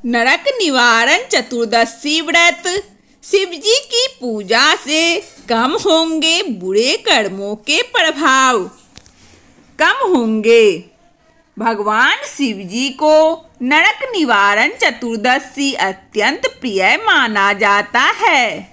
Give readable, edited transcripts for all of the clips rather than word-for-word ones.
नरक निवारण चतुर्दशी व्रत। शिव जी की पूजा से कम होंगे बुरे कर्मों के प्रभाव। कम होंगे। भगवान शिव जी को नरक निवारण चतुर्दशी अत्यंत प्रिय माना जाता है।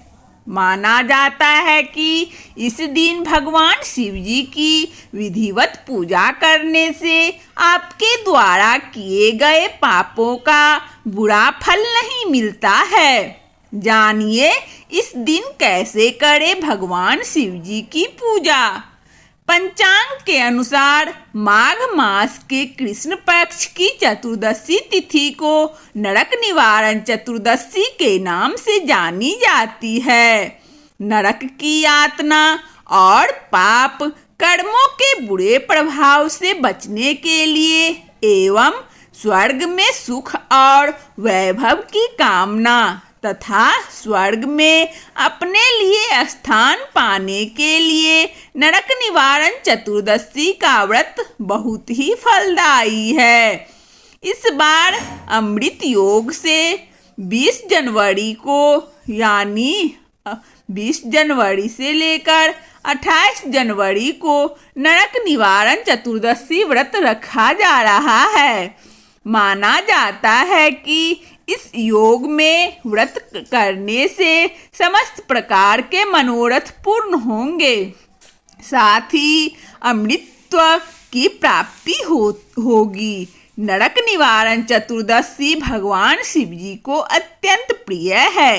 माना जाता है कि इस दिन भगवान शिव जी की विधिवत पूजा करने से आपके द्वारा किए गए पापों का बुरा फल नहीं मिलता है। जानिए इस दिन कैसे करें भगवान शिव जी की पूजा। पंचांग के अनुसार माघ मास के कृष्ण पक्ष की चतुर्दशी तिथि को नरक निवारण चतुर्दशी के नाम से जानी जाती है। नरक की यातना और पाप कर्मों के बुरे प्रभाव से बचने के लिए एवं स्वर्ग में सुख और वैभव की कामना तथा स्वर्ग में अपने लिए स्थान पाने के लिए नरक निवारण चतुर्दशी का व्रत बहुत ही फलदायी है। इस बार अमृत योग से 20 जनवरी को यानी 20 जनवरी से लेकर 28 जनवरी को नरक निवारण चतुर्दशी व्रत रखा जा रहा है। माना जाता है कि इस योग में व्रत करने से समस्त प्रकार के मनोरथ पूर्ण होंगे, साथ ही अमृतत्व की प्राप्ति होगी। नरक निवारण चतुर्दशी भगवान शिव जी को अत्यंत प्रिय है।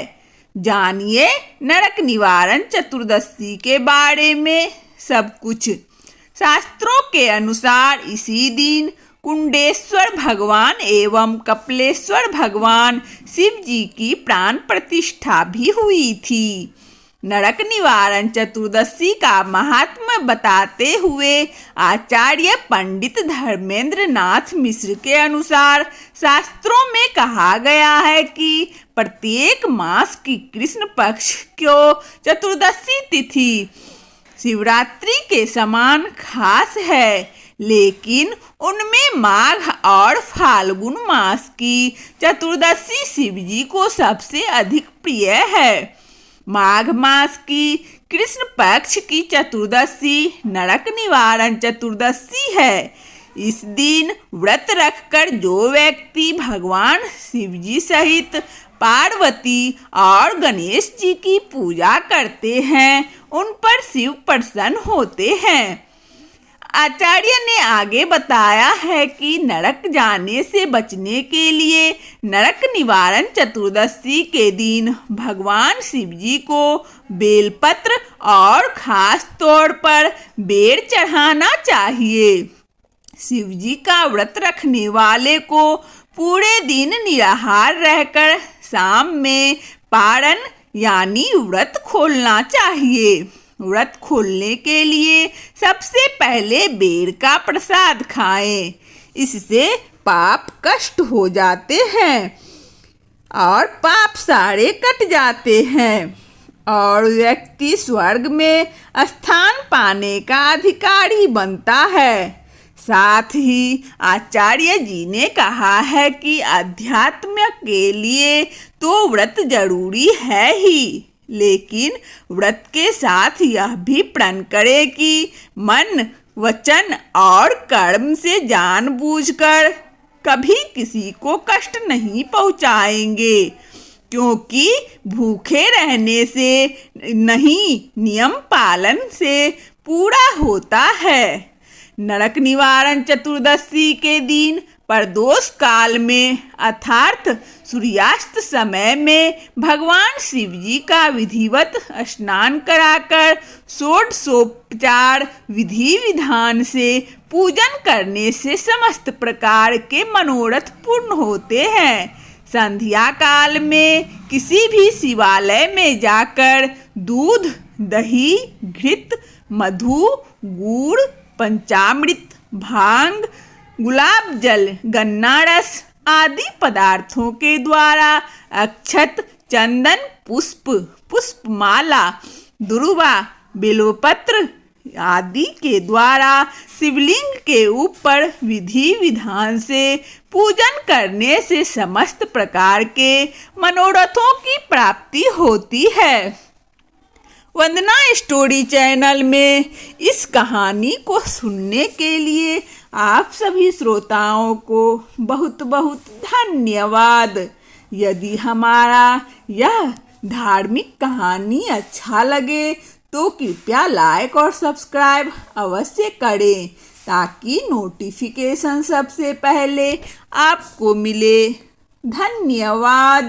जानिए नरक निवारण चतुर्दशी के बारे में सब कुछ। शास्त्रों के अनुसार इसी दिन कुंडेश्वर भगवान एवं कपिलेश्वर भगवान शिव जी की प्राण प्रतिष्ठा भी हुई थी। नरक निवारण चतुर्दशी का महात्म्य बताते हुए आचार्य पंडित धर्मेंद्र नाथ मिश्र के अनुसार शास्त्रों में कहा गया है कि प्रत्येक मास की कृष्ण पक्ष को चतुर्दशी तिथि शिवरात्रि के समान खास है, लेकिन उनमें माघ और फाल्गुन मास की चतुर्दशी शिव जी को सबसे अधिक प्रिय है। माघ मास की कृष्ण पक्ष की चतुर्दशी नरक निवारण चतुर्दशी है। इस दिन व्रत रखकर जो व्यक्ति भगवान शिव जी सहित पार्वती और गणेश जी की पूजा करते हैं उन पर शिव प्रसन्न होते हैं। आचार्य ने आगे बताया है कि नरक जाने से बचने के लिए नरक निवारण चतुर्दशी के दिन भगवान शिव जी को बेलपत्र और खास तौर पर बेर चढ़ाना चाहिए। शिव जी का व्रत रखने वाले को पूरे दिन निराहार रहकर शाम में पारण यानी व्रत खोलना चाहिए। व्रत खोलने के लिए सबसे पहले बेर का प्रसाद खाएं। इससे पाप कष्ट हो जाते हैं और पाप सारे कट जाते हैं और व्यक्ति स्वर्ग में स्थान पाने का अधिकारी बनता है। साथ ही आचार्य जी ने कहा है कि अध्यात्म के लिए तो व्रत जरूरी है ही, लेकिन व्रत के साथ यह भी प्रण करे कि मन, वचन और कर्म से जानबूझकर कभी किसी को कष्ट नहीं पहुंचाएंगे, क्योंकि भूखे रहने से नहीं नियम पालन से पूरा होता है। नरक निवारण चतुर्दशी के दिन प्रदोष काल में अर्थात सूर्यास्त समय में भगवान शिव जी का विधिवत स्नान कराकर षोडशोपचार विधि विधान से पूजन करने से समस्त प्रकार के मनोरथ पूर्ण होते हैं। संध्या काल में किसी भी शिवालय में जाकर दूध, दही, घृत, मधु, गुड़, पंचामृत, भांग, गुलाब जल, गन्ना रस आदि पदार्थों के द्वारा अक्षत, चंदन, पुष्पमाला, दुर्वा, बिल्वपत्र आदि के द्वारा शिवलिंग के ऊपर विधि विधान से पूजन करने से समस्त प्रकार के मनोरथों की प्राप्ति होती है। वंदना स्टोरी चैनल में इस कहानी को सुनने के लिए आप सभी श्रोताओं को बहुत बहुत धन्यवाद। यदि हमारा यह धार्मिक कहानी अच्छा लगे तो कृपया लाइक और सब्सक्राइब अवश्य करें ताकि नोटिफिकेशन सबसे पहले आपको मिले। धन्यवाद।